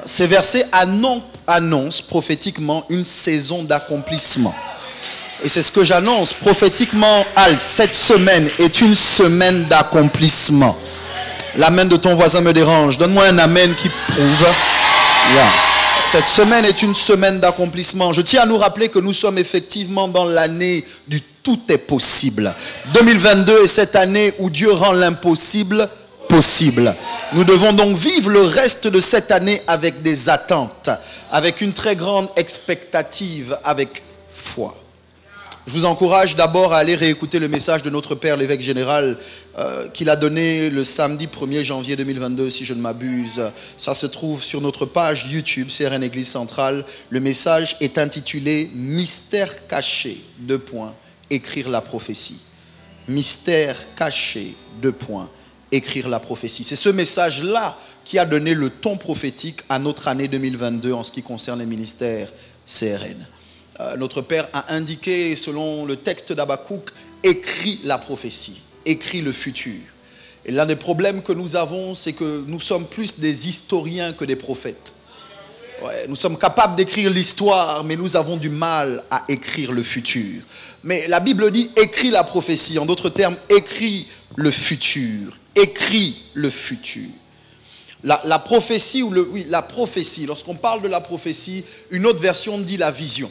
Ces versets annoncent prophétiquement une saison d'accomplissement. Et c'est ce que j'annonce prophétiquement. Cette semaine est une semaine d'accomplissement. L'amen de ton voisin me dérange. Donne-moi un amen qui prouve. Yeah. Cette semaine est une semaine d'accomplissement. Je tiens à nous rappeler que nous sommes effectivement dans l'année du tout est possible. 2022 est cette année où Dieu rend l'impossible possible. Nous devons donc vivre le reste de cette année avec des attentes, avec une très grande expectative, avec foi. Je vous encourage d'abord à aller réécouter le message de notre Père l'évêque général qu'il a donné le samedi 1er janvier 2022, si je ne m'abuse. Ça se trouve sur notre page YouTube, CRN Église Centrale. Le message est intitulé « Mystère caché, : écrire la prophétie ». Mystère caché, : écrire la prophétie. C'est ce message-là qui a donné le ton prophétique à notre année 2022 en ce qui concerne les ministères CRN. Notre Père a indiqué, selon le texte d'Habakkuk, écrit la prophétie, écrit le futur. Et l'un des problèmes que nous avons, c'est que nous sommes plus des historiens que des prophètes. Ouais, nous sommes capables d'écrire l'histoire, mais nous avons du mal à écrire le futur. Mais la Bible dit écrit la prophétie, en d'autres termes, écrit le futur, écrit le futur. La prophétie, la prophétie, lorsqu'on parle de la prophétie, une autre version dit la vision.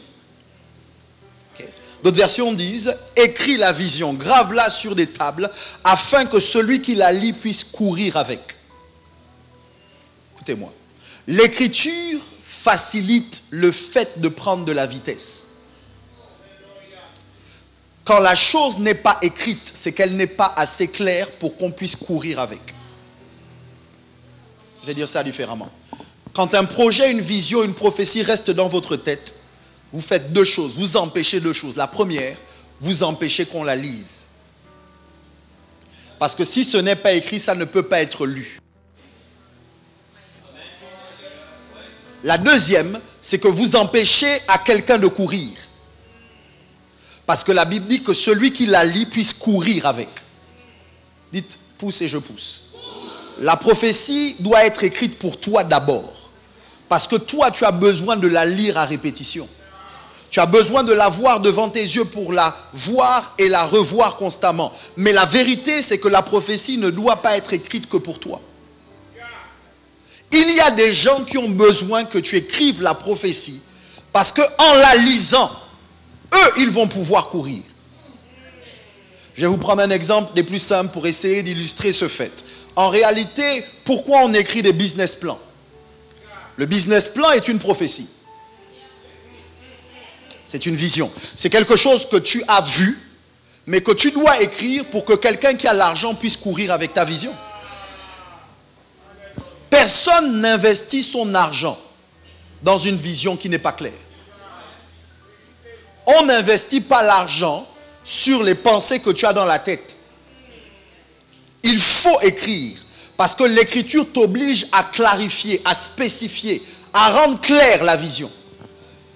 D'autres versions disent, écris la vision, grave-la sur des tables, afin que celui qui la lit puisse courir avec. Écoutez-moi. L'écriture facilite le fait de prendre de la vitesse. Quand la chose n'est pas écrite, c'est qu'elle n'est pas assez claire pour qu'on puisse courir avec. Je vais dire ça différemment. Quand un projet, une vision, une prophétie reste dans votre tête, vous faites deux choses, vous empêchez deux choses. La première, vous empêchez qu'on la lise. Parce que si ce n'est pas écrit, ça ne peut pas être lu. La deuxième, c'est que vous empêchez à quelqu'un de courir. Parce que la Bible dit que celui qui la lit puisse courir avec. Dites, pousse et je pousse. La prophétie doit être écrite pour toi d'abord. Parce que toi, tu as besoin de la lire à répétition. Tu as besoin de la voir devant tes yeux pour la voir et la revoir constamment. Mais la vérité, c'est que la prophétie ne doit pas être écrite que pour toi. Il y a des gens qui ont besoin que tu écrives la prophétie parce qu'en la lisant, eux, ils vont pouvoir courir. Je vais vous prendre un exemple des plus simples pour essayer d'illustrer ce fait. En réalité, pourquoi on écrit des business plans? Le business plan est une prophétie. C'est une vision. C'est quelque chose que tu as vu, mais que tu dois écrire pour que quelqu'un qui a l'argent puisse courir avec ta vision. Personne n'investit son argent dans une vision qui n'est pas claire. On n'investit pas l'argent sur les pensées que tu as dans la tête. Il faut écrire, parce que l'écriture t'oblige à clarifier, à spécifier, à rendre claire la vision.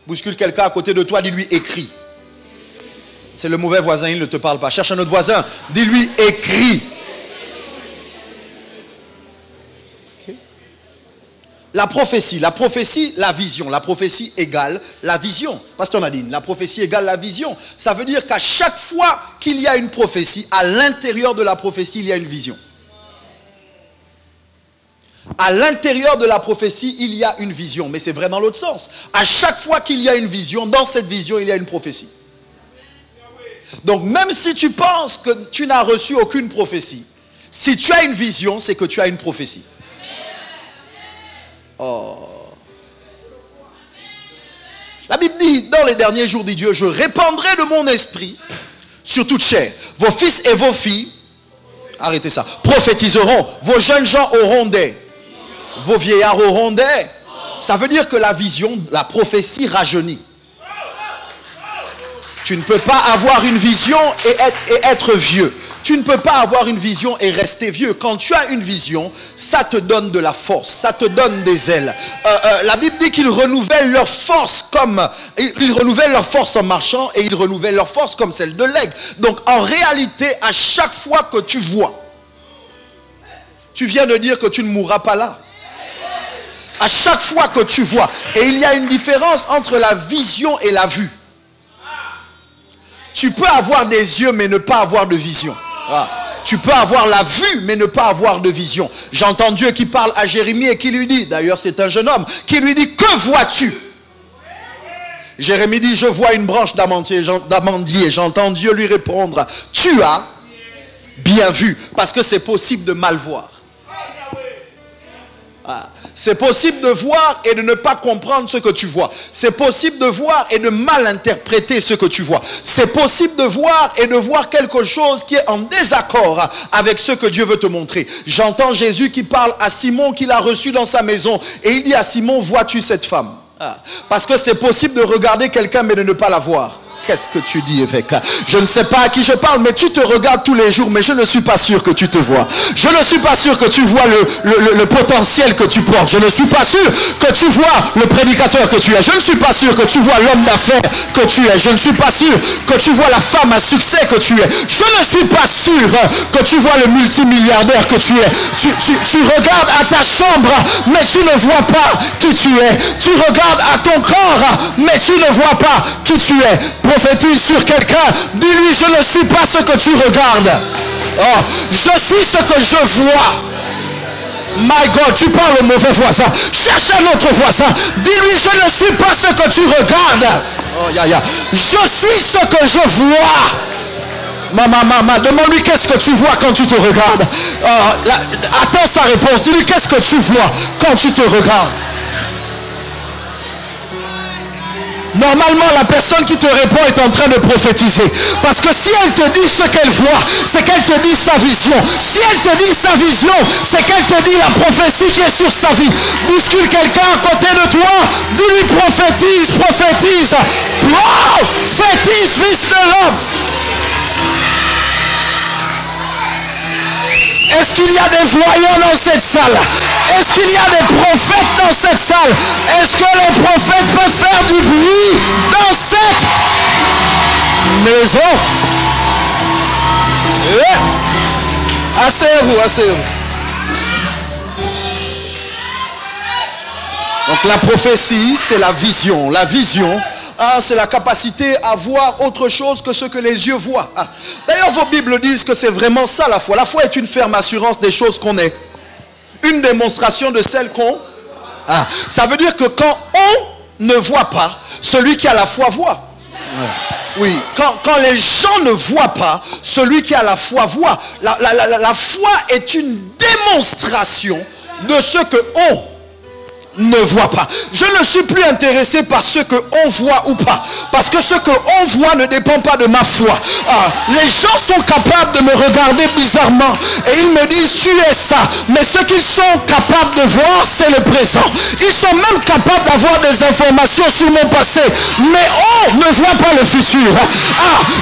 Bouscule quelqu'un à côté de toi, dis-lui écris. C'est le mauvais voisin, il ne te parle pas. Cherche un autre voisin, dis-lui écris. Okay. La prophétie, la vision. La prophétie égale la vision. Pasteur Nadine, la prophétie égale la vision. Ça veut dire qu'à chaque fois qu'il y a une prophétie, à l'intérieur de la prophétie, il y a une vision. À l'intérieur de la prophétie, il y a une vision. Mais c'est vrai dans l'autre sens. À chaque fois qu'il y a une vision, dans cette vision, il y a une prophétie. Donc même si tu penses que tu n'as reçu aucune prophétie, si tu as une vision, c'est que tu as une prophétie. Oh. La Bible dit, dans les derniers jours, dit Dieu, je répandrai de mon esprit sur toute chair. Vos fils et vos filles, arrêtez ça, prophétiseront. Vos jeunes gens auront des... Vos vieillards auront des... Ça veut dire que la vision, la prophétie rajeunit. Tu ne peux pas avoir une vision et être vieux. Tu ne peux pas avoir une vision et rester vieux. Quand tu as une vision, ça te donne de la force, ça te donne des ailes. La Bible dit qu'ils renouvellent leur force ils renouvellent leur force en marchant et ils renouvellent leur force comme celle de l'aigle. Donc en réalité, à chaque fois que tu vois, tu viens de dire que tu ne mourras pas là. À chaque fois que tu vois. Et il y a une différence entre la vision et la vue. Tu peux avoir des yeux mais ne pas avoir de vision. Tu peux avoir la vue mais ne pas avoir de vision. J'entends Dieu qui parle à Jérémie et qui lui dit, d'ailleurs c'est un jeune homme, qui lui dit, que vois-tu? Jérémie dit, je vois une branche d'amandier. J'entends Dieu lui répondre, tu as bien vu. Parce que c'est possible de mal voir. C'est possible de voir et de ne pas comprendre ce que tu vois. C'est possible de voir et de mal interpréter ce que tu vois. C'est possible de voir et de voir quelque chose qui est en désaccord avec ce que Dieu veut te montrer. J'entends Jésus qui parle à Simon qu'il a reçu dans sa maison. Et il dit à Simon, vois-tu cette femme? Parce que c'est possible de regarder quelqu'un mais de ne pas la voir. Qu'est-ce que tu dis, évêque? Je ne sais pas à qui je parle, mais tu te regardes tous les jours, mais je ne suis pas sûr que tu te vois. Je ne suis pas sûr que tu vois le potentiel que tu portes. Je ne suis pas sûr que tu vois le prédicateur que tu es. Je ne suis pas sûr que tu vois l'homme d'affaires que tu es. Je ne suis pas sûr que tu vois la femme à succès que tu es. Je ne suis pas sûr que tu vois le multimilliardaire que tu es. Tu regardes à ta chambre, mais tu ne vois pas qui tu es. Tu regardes à ton corps, mais tu ne vois pas qui tu es. Prophétise sur quelqu'un, dis-lui, je ne suis pas ce que tu regardes. Oh, je suis ce que je vois. My God, tu parles au mauvais voisin. Cherche un autre voisin. Dis-lui, je ne suis pas ce que tu regardes. Oh, Je suis ce que je vois. Maman, demande-lui qu'est-ce que tu vois quand tu te regardes. Attends sa réponse. Dis-lui, qu'est-ce que tu vois quand tu te regardes. Normalement, la personne qui te répond est en train de prophétiser. Parce que si elle te dit ce qu'elle voit, c'est qu'elle te dit sa vision. Si elle te dit sa vision, c'est qu'elle te dit la prophétie qui est sur sa vie. Bouscule quelqu'un à côté de toi, dis-lui prophétise, prophétise. Prophétise, fils de l'homme. Est-ce qu'il y a des voyants dans cette salle? Est-ce qu'il y a des prophètes dans cette salle? Est-ce que les prophètes peuvent faire du bruit dans cette maison? Asseyez-vous, asseyez-vous. Donc la prophétie, c'est la vision. La vision, c'est la capacité à voir autre chose que ce que les yeux voient. D'ailleurs, vos Bibles disent que c'est vraiment ça la foi. La foi est une ferme assurance des choses qu'on est. Une démonstration de celles qu'on... ça veut dire que quand on ne voit pas, celui qui a la foi voit. Oui, quand les gens ne voient pas, celui qui a la foi voit. La foi est une démonstration de ce que on ne voit pas. Je ne suis plus intéressé par ce que on voit ou pas, parce que ce que on voit ne dépend pas de ma foi. Les gens sont capables de me regarder bizarrement et ils me disent tu es ça, mais ce qu'ils sont capables de voir, c'est le présent. Ils sont même capables d'avoir des informations sur mon passé, mais on ne voit pas le futur.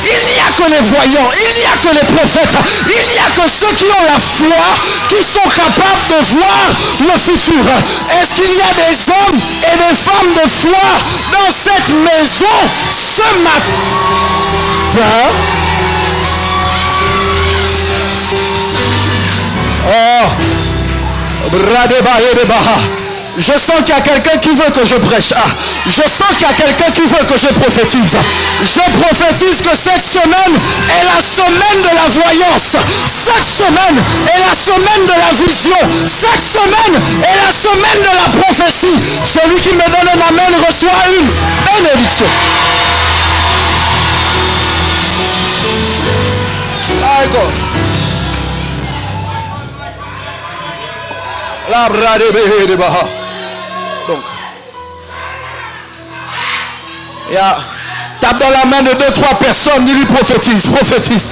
Il n'y a que les voyants, il n'y a que les prophètes, il n'y a que ceux qui ont la foi qui sont capables de voir le futur. Est-ce qu'il y a des hommes et des femmes de foi dans cette maison ce matin? Je sens qu'il y a quelqu'un qui veut que je prêche. Je sens qu'il y a quelqu'un qui veut que je prophétise. Je prophétise que cette semaine est la semaine de la voyance. Cette semaine est la semaine de la vision. Cette semaine est la semaine de la prophétie. Celui qui me donne un amen reçoit une bénédiction. My God. Donc, tape dans la main de 2-3 personnes, dis-lui prophétise, prophétise.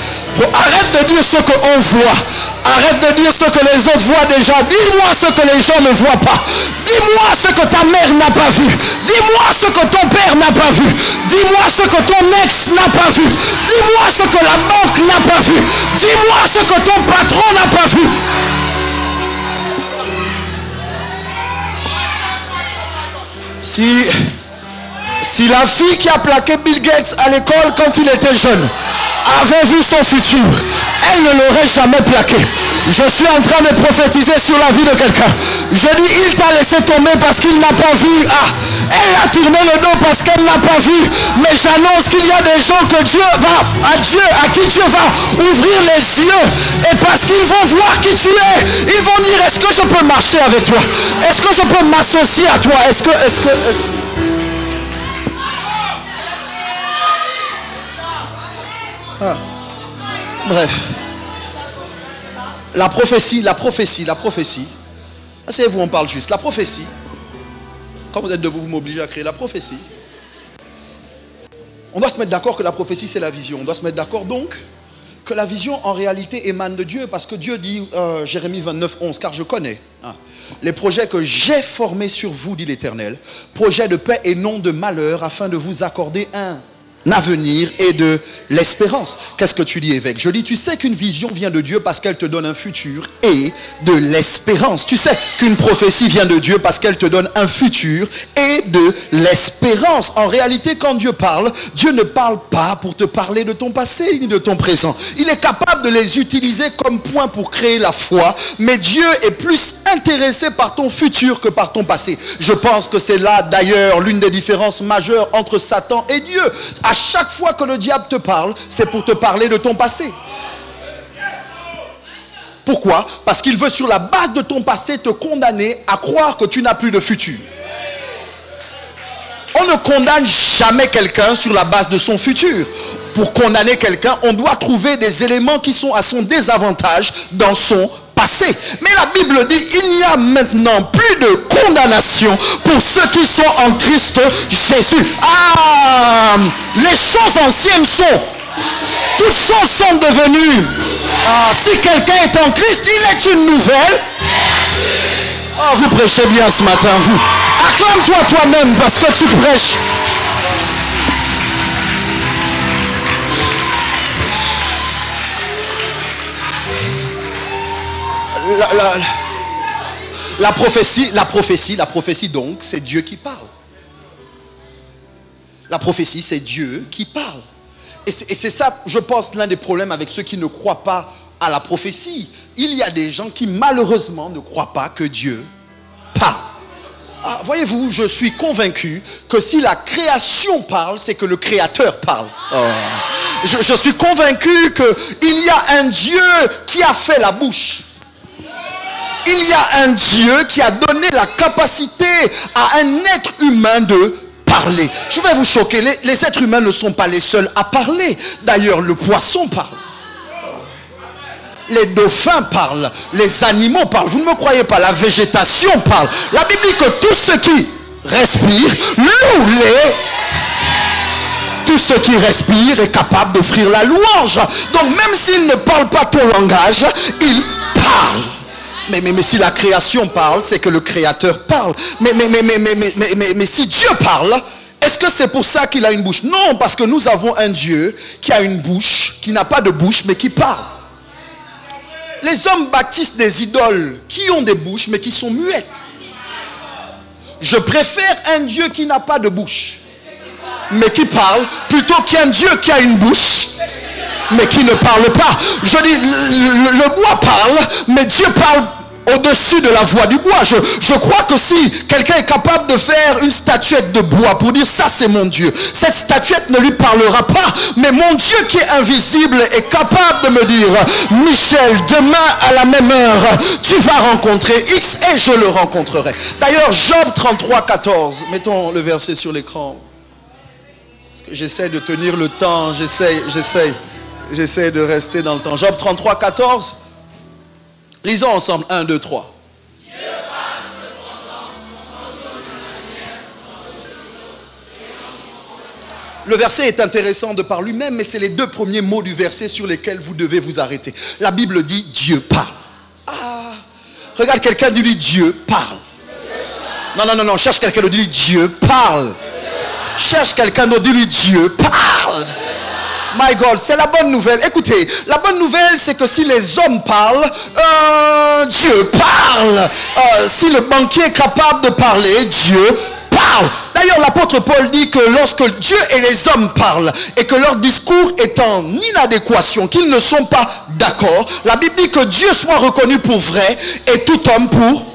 Arrête de dire ce qu'on voit. Arrête de dire ce que les autres voient déjà. Dis-moi ce que les gens ne voient pas. Dis-moi ce que ta mère n'a pas vu. Dis-moi ce que ton père n'a pas vu. Dis-moi ce que ton ex n'a pas vu. Dis-moi ce que la banque n'a pas vu. Dis-moi ce que ton patron n'a pas vu. Si la fille qui a plaqué Bill Gates à l'école quand il était jeune avait vu son futur, elle ne l'aurait jamais plaqué. Je suis en train de prophétiser sur la vie de quelqu'un. Je dis, il t'a laissé tomber parce qu'il n'a pas vu. Ah, elle a tourné le dos parce qu'elle n'a pas vu. Mais j'annonce qu'il y a des gens que Dieu va, à qui Dieu va ouvrir les yeux. Et parce qu'ils vont voir qui tu es, ils vont dire, est-ce que je peux marcher avec toi? Est-ce que je peux m'associer à toi? Est-ce que... Ah. Bref. La prophétie. Asseyez-vous, on parle juste. La prophétie. Quand vous êtes debout, vous m'obligez à créer la prophétie. On doit se mettre d'accord que la prophétie, c'est la vision. On doit se mettre d'accord donc que la vision, en réalité, émane de Dieu. Parce que Dieu dit, Jérémie 29, 11, car je connais les projets que j'ai formés sur vous, dit l'Éternel, projets de paix et non de malheur, afin de vous accorder un avenir et de l'espérance. Qu'est-ce que tu dis, évêque? Je dis, tu sais qu'une vision vient de Dieu parce qu'elle te donne un futur et de l'espérance. Tu sais qu'une prophétie vient de Dieu parce qu'elle te donne un futur et de l'espérance. En réalité, quand Dieu parle, Dieu ne parle pas pour te parler de ton passé ni de ton présent. Il est capable de les utiliser comme point pour créer la foi, mais Dieu est plus intéressé par ton futur que par ton passé. Je pense que c'est là d'ailleurs l'une des différences majeures entre Satan et Dieu. À chaque fois que le diable te parle, c'est pour te parler de ton passé. Pourquoi? Parce qu'il veut sur la base de ton passé te condamner à croire que tu n'as plus de futur. On ne condamne jamais quelqu'un sur la base de son futur. Pour condamner quelqu'un, on doit trouver des éléments qui sont à son désavantage dans son passé. Mais la Bible dit, il n'y a maintenant plus de condamnation pour ceux qui sont en Christ Jésus. Ah, les choses anciennes sont, toutes choses sont devenues. Ah, si quelqu'un est en Christ, il est une nouvelle. Oh, vous prêchez bien ce matin, vous. Acclame-toi toi-même parce que tu prêches. La prophétie donc, c'est Dieu qui parle. La prophétie, c'est Dieu qui parle. Et c'est ça, je pense, l'un des problèmes avec ceux qui ne croient pas à la prophétie. Il y a des gens qui, malheureusement, ne croient pas que Dieu parle. Ah, voyez-vous, je suis convaincu que si la création parle, c'est que le Créateur parle. Oh. Je suis convaincu qu'il y a un Dieu qui a fait la bouche. Il y a un Dieu qui a donné la capacité à un être humain de parler. Je vais vous choquer, les êtres humains ne sont pas les seuls à parler. D'ailleurs, le poisson parle. Les dauphins parlent, les animaux parlent. Vous ne me croyez pas, la végétation parle. La Bible dit que tout ce qui respire, tout ce qui respire est capable d'offrir la louange. Donc même s'il ne parle pas ton langage, il parle. Mais si la création parle, c'est que le Créateur parle. Mais si Dieu parle, est-ce que c'est pour ça qu'il a une bouche? Non, parce que nous avons un Dieu qui a une bouche, qui n'a pas de bouche, mais qui parle. Les hommes bâtissent des idoles qui ont des bouches, mais qui sont muettes. Je préfère un Dieu qui n'a pas de bouche, mais qui parle, plutôt qu'un Dieu qui a une bouche, mais qui ne parle pas. Je dis, le bois parle, mais Dieu parle au-dessus de la voix du bois. Je crois que si quelqu'un est capable de faire une statuette de bois pour dire ça c'est mon Dieu, cette statuette ne lui parlera pas, mais mon Dieu qui est invisible est capable de me dire, Michel, demain à la même heure tu vas rencontrer X et je le rencontrerai. D'ailleurs Job 33, 14, mettons le verset sur l'écran, parce que j'essaie de tenir le temps, j'essaie de rester dans le temps. Job 33, 14. Lisons ensemble. 1, 2, 3. Le verset est intéressant de par lui-même, mais c'est les deux premiers mots du verset sur lesquels vous devez vous arrêter. La Bible dit Dieu parle. Ah, regarde quelqu'un, dis-lui Dieu parle. Non, cherche quelqu'un d'autre, dis-lui Dieu parle. Cherche quelqu'un d'autre, dis-lui Dieu parle. My God, c'est la bonne nouvelle. Écoutez, la bonne nouvelle, c'est que si les hommes parlent, Dieu parle. Si le banquier est capable de parler, Dieu parle. parle. D'ailleurs, l'apôtre Paul dit que lorsque Dieu et les hommes parlent et que leur discours est en inadéquation, qu'ils ne sont pas d'accord, la Bible dit que Dieu soit reconnu pour vrai et tout homme pour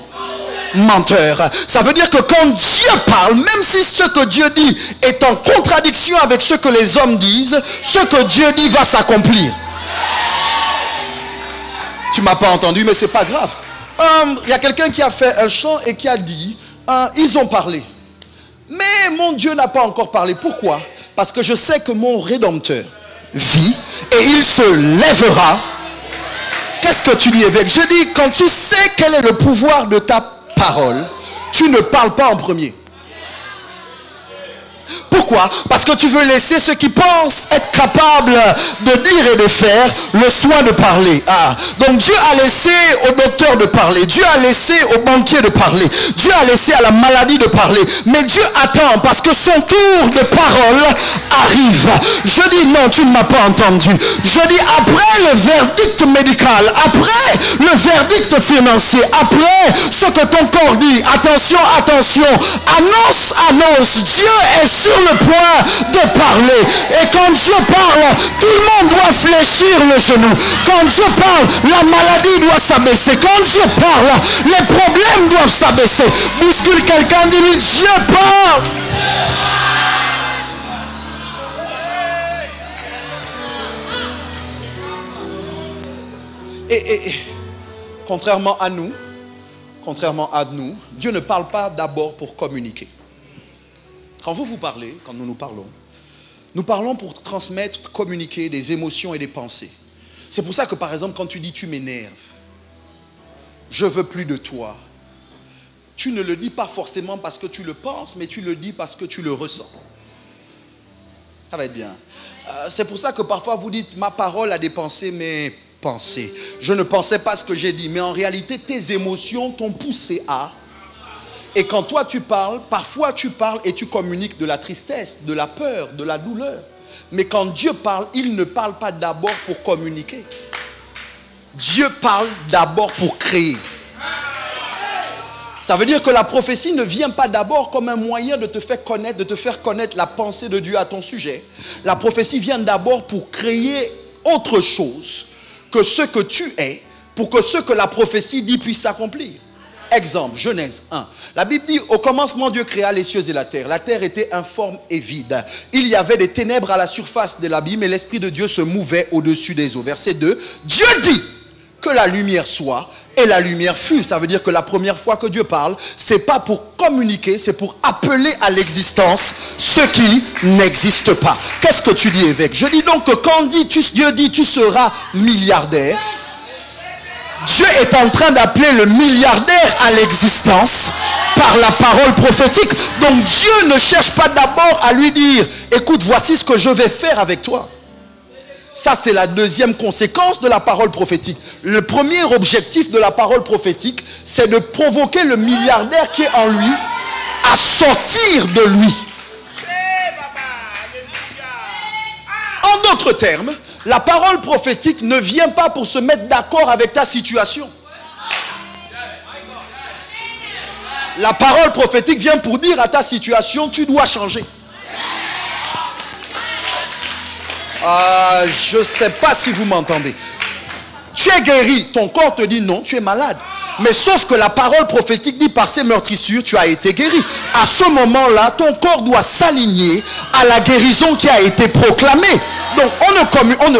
menteur. Ça veut dire que quand Dieu parle, même si ce que Dieu dit est en contradiction avec ce que les hommes disent, ce que Dieu dit va s'accomplir. Tu m'as pas entendu, mais c'est pas grave. Il y a quelqu'un qui a fait un chant et qui a dit ils ont parlé, mais mon Dieu n'a pas encore parlé. Pourquoi? Parce que je sais que mon Rédempteur vit et il se lèvera. Qu'est-ce que tu dis, évêque? Je dis, quand tu sais quel est le pouvoir de ta parole, tu ne parles pas en premier. Pourquoi? Parce que tu veux laisser ceux qui pensent être capables de dire et de faire le soin de parler. Donc Dieu a laissé au docteur de parler. Dieu a laissé au banquier de parler. Dieu a laissé à la maladie de parler. Mais Dieu attend parce que son tour de parole arrive. Je dis non, tu ne m'as pas entendu. Je dis après le verdict médical, après le verdict financier, après ce que ton corps dit, attention, attention, annonce, annonce, Dieu est sur le point de parler. Et quand Dieu parle, tout le monde doit fléchir le genou. Quand Dieu parle, la maladie doit s'abaisser. Quand Dieu parle, les problèmes doivent s'abaisser. Bouscule quelqu'un, dis-lui, Dieu parle. Et contrairement à nous, Dieu ne parle pas d'abord pour communiquer. Quand vous parlez, quand nous parlons pour transmettre, communiquer des émotions et des pensées. C'est pour ça que par exemple quand tu dis tu m'énerves, je veux plus de toi, tu ne le dis pas forcément parce que tu le penses, mais tu le dis parce que tu le ressens. Ça va être bien. C'est pour ça que parfois vous dites ma parole a des pensées, mais pensées. Je ne pensais pas ce que j'ai dit, mais en réalité tes émotions t'ont poussé à. Et quand toi tu parles, parfois tu parles et tu communiques de la tristesse, de la peur, de la douleur. Mais quand Dieu parle, il ne parle pas d'abord pour communiquer. Dieu parle d'abord pour créer. Ça veut dire que la prophétie ne vient pas d'abord comme un moyen de te faire connaître la pensée de Dieu à ton sujet. La prophétie vient d'abord pour créer autre chose que ce que tu es, pour que ce que la prophétie dit puisse s'accomplir. Exemple, Genèse 1. La Bible dit, au commencement, Dieu créa les cieux et la terre. La terre était informe et vide. Il y avait des ténèbres à la surface de l'abîme et l'Esprit de Dieu se mouvait au-dessus des eaux. Verset 2. Dieu dit que la lumière soit et la lumière fut. Ça veut dire que la première fois que Dieu parle, c'est pas pour communiquer, c'est pour appeler à l'existence ce qui n'existe pas. Qu'est-ce que tu dis, évêque? Je dis donc que quand Dieu dit tu seras milliardaire, Dieu est en train d'appeler le milliardaire à l'existence par la parole prophétique. Donc Dieu ne cherche pas d'abord à lui dire écoute, voici ce que je vais faire avec toi. Ça, c'est la deuxième conséquence de la parole prophétique. Le premier objectif de la parole prophétique, c'est de provoquer le milliardaire qui est en lui à sortir de lui. En d'autres termes, la parole prophétique ne vient pas pour se mettre d'accord avec ta situation. La parole prophétique vient pour dire à ta situation, tu dois changer. Je ne sais pas si vous m'entendez. Tu es guéri, ton corps te dit non, tu es malade. Mais sauf que la parole prophétique dit par ces meurtrissures, tu as été guéri. À ce moment-là, ton corps doit s'aligner à la guérison qui a été proclamée. Donc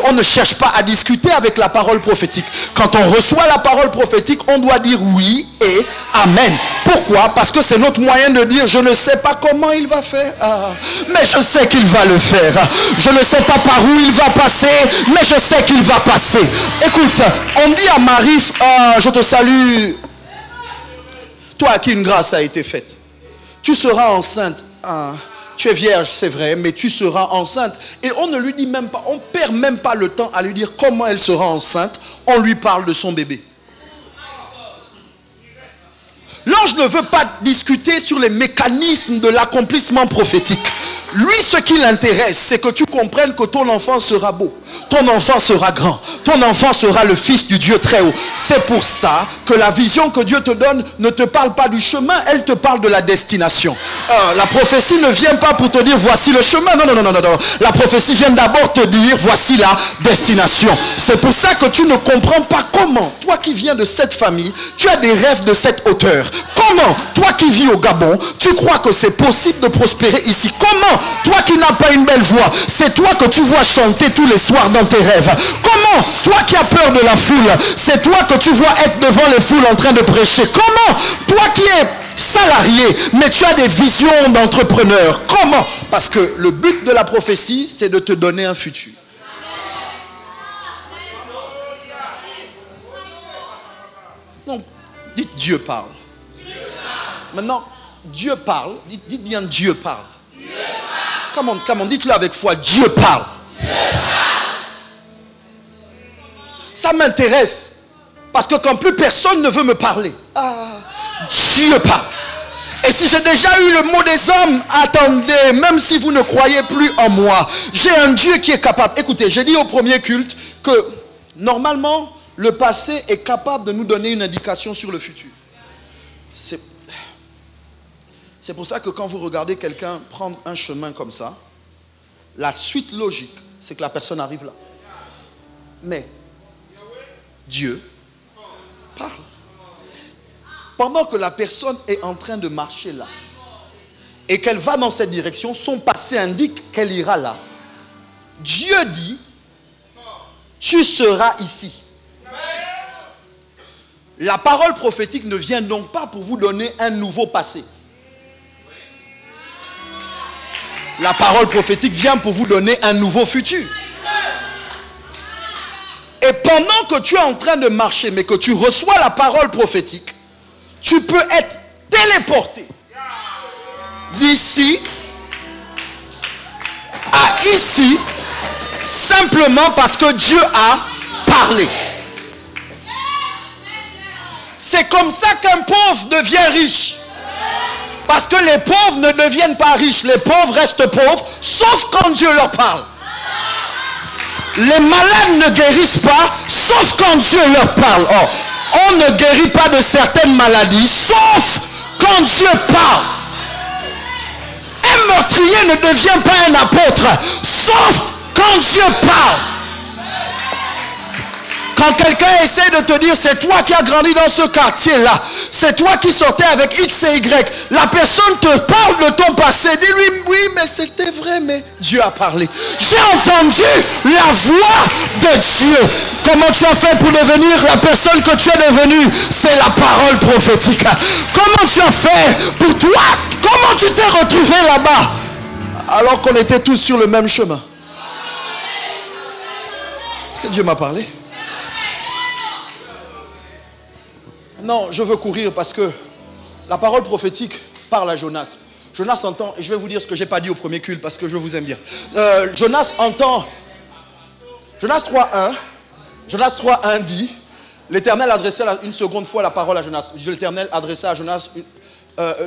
on ne cherche pas à discuter avec la parole prophétique. Quand on reçoit la parole prophétique, on doit dire oui et amen. Pourquoi? Parce que c'est notre moyen de dire je ne sais pas comment il va faire, mais je sais qu'il va le faire. Je ne sais pas par où il va passer, mais je sais qu'il va passer. Écoute, on dit à Marie, je te salue, toi à qui une grâce a été faite. Tu seras enceinte. Tu es vierge, c'est vrai, mais tu seras enceinte. Et on ne lui dit même pas, on ne perd même pas le temps à lui dire comment elle sera enceinte. On lui parle de son bébé. L'ange ne veut pas discuter sur les mécanismes de l'accomplissement prophétique. Lui, ce qui l'intéresse, c'est que tu comprennes que ton enfant sera beau, ton enfant sera grand, ton enfant sera le fils du Dieu très haut. C'est pour ça que la vision que Dieu te donne ne te parle pas du chemin, elle te parle de la destination. La prophétie ne vient pas pour te dire voici le chemin. Non, non, non, non, non. La prophétie vient d'abord te dire voici la destination. C'est pour ça que tu ne comprends pas comment, toi qui viens de cette famille, tu as des rêves de cette hauteur. Comment, toi qui vis au Gabon, tu crois que c'est possible de prospérer ici? Comment, toi qui n'as pas une belle voix, c'est toi que tu vois chanter tous les soirs dans tes rêves? Comment, toi qui as peur de la foule, c'est toi que tu vois être devant les foules en train de prêcher? Comment, toi qui es salarié, mais tu as des visions d'entrepreneur? Comment? Parce que le but de la prophétie, c'est de te donner un futur. Donc, dites Dieu parle. Maintenant, Dieu parle. Dites bien Dieu parle. Comment, dites-le avec foi. Dieu parle. Ça m'intéresse. Parce que quand plus personne ne veut me parler, Dieu parle. Et si j'ai déjà eu le mot des hommes, attendez, même si vous ne croyez plus en moi, j'ai un Dieu qui est capable. Écoutez, j'ai dit au premier culte que normalement, le passé est capable de nous donner une indication sur le futur. C'est pour ça que quand vous regardez quelqu'un prendre un chemin comme ça, la suite logique, c'est que la personne arrive là. Mais Dieu parle. Pendant que la personne est en train de marcher là, et qu'elle va dans cette direction, son passé indique qu'elle ira là. Dieu dit, tu seras ici. La parole prophétique ne vient donc pas pour vous donner un nouveau passé. La parole prophétique vient pour vous donner un nouveau futur. Et pendant que tu es en train de marcher, mais que tu reçois la parole prophétique, tu peux être téléporté d'ici à ici, simplement parce que Dieu a parlé. C'est comme ça qu'un pauvre devient riche. Parce que les pauvres ne deviennent pas riches. Les pauvres restent pauvres, sauf quand Dieu leur parle. Les malades ne guérissent pas, sauf quand Dieu leur parle. Oh, on ne guérit pas de certaines maladies, sauf quand Dieu parle. Un meurtrier ne devient pas un apôtre, sauf quand Dieu parle. Quand quelqu'un essaie de te dire c'est toi qui as grandi dans ce quartier-là, c'est toi qui sortais avec X et Y, la personne te parle de ton passé, dis-lui oui mais c'était vrai, mais Dieu a parlé. J'ai entendu la voix de Dieu. Comment tu as fait pour devenir la personne que tu es devenue? C'est la parole prophétique. Comment tu as fait pour toi? Comment tu t'es retrouvé là-bas alors qu'on était tous sur le même chemin? Est-ce que Dieu m'a parlé? Non, je veux courir parce que la parole prophétique parle à Jonas. Jonas entend, et je vais vous dire ce que je n'ai pas dit au premier culte parce que je vous aime bien. Jonas entend, Jonas 3.1, Jonas 3.1 dit, l'Éternel adressait une seconde fois la parole à Jonas. L'Éternel adressait à Jonas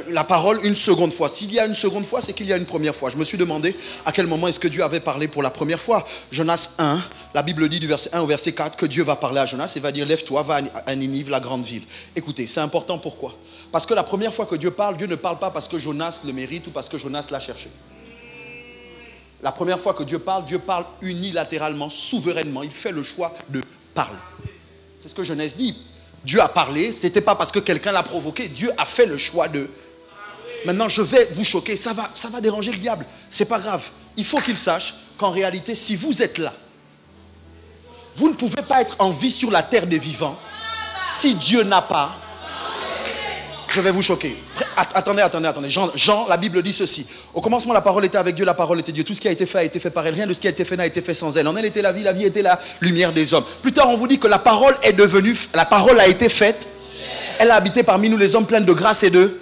la parole une seconde fois. S'il y a une seconde fois, c'est qu'il y a une première fois. Je me suis demandé à quel moment est-ce que Dieu avait parlé pour la première fois. Jonas 1, la Bible dit du verset 1 au verset 4 que Dieu va parler à Jonas et va dire lève-toi, va à Ninive, la grande ville. Écoutez, c'est important, pourquoi? Parce que la première fois que Dieu ne parle pas parce que Jonas le mérite ou parce que Jonas l'a cherché. La première fois que Dieu parle unilatéralement, souverainement. Il fait le choix de parler. C'est ce que Genèse dit. Dieu a parlé, ce n'était pas parce que quelqu'un l'a provoqué. Dieu a fait le choix de... Maintenant, je vais vous choquer, ça va déranger le diable. Ce n'est pas grave. Il faut qu'il sache qu'en réalité, si vous êtes là, vous ne pouvez pas être en vie sur la terre des vivants si Dieu n'a pas... Je vais vous choquer. Attendez. Jean, la Bible dit ceci. Au commencement, la parole était avec Dieu, la parole était Dieu. Tout ce qui a été fait par elle. Rien de ce qui a été fait n'a été fait sans elle. En elle était la vie était la lumière des hommes. Plus tard, on vous dit que la parole a été faite. Elle a habité parmi nous les hommes pleins de grâce et de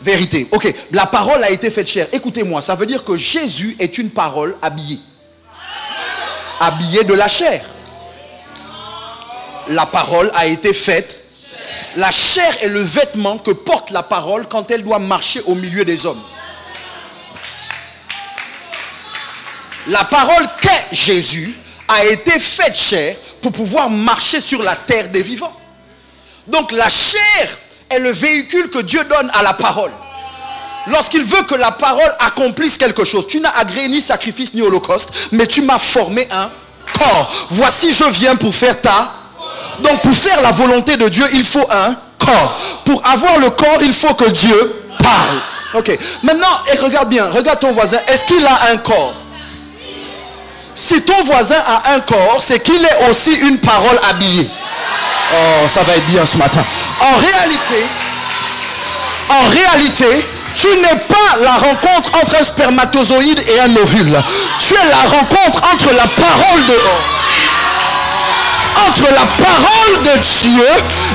vérité. Ok, la parole a été faite chair. Écoutez-moi, ça veut dire que Jésus est une parole habillée. Habillée de la chair. La parole a été faite La chair est le vêtement que porte la parole quand elle doit marcher au milieu des hommes. La parole qu'est Jésus a été faite chair pour pouvoir marcher sur la terre des vivants. Donc la chair est le véhicule que Dieu donne à la parole. Lorsqu'il veut que la parole accomplisse quelque chose, tu n'as agréé ni sacrifice ni holocauste, mais tu m'as formé un corps. Voici, je viens pour faire ta... Donc pour faire la volonté de Dieu, il faut un corps. Pour avoir le corps, il faut que Dieu parle. Ok. Maintenant, et regarde bien, regarde ton voisin. Est-ce qu'il a un corps? Si ton voisin a un corps, c'est qu'il est aussi une parole habillée. Oh, ça va être bien ce matin. En réalité, tu n'es pas la rencontre entre un spermatozoïde et un ovule. Tu es la rencontre entre la parole de... entre la parole de Dieu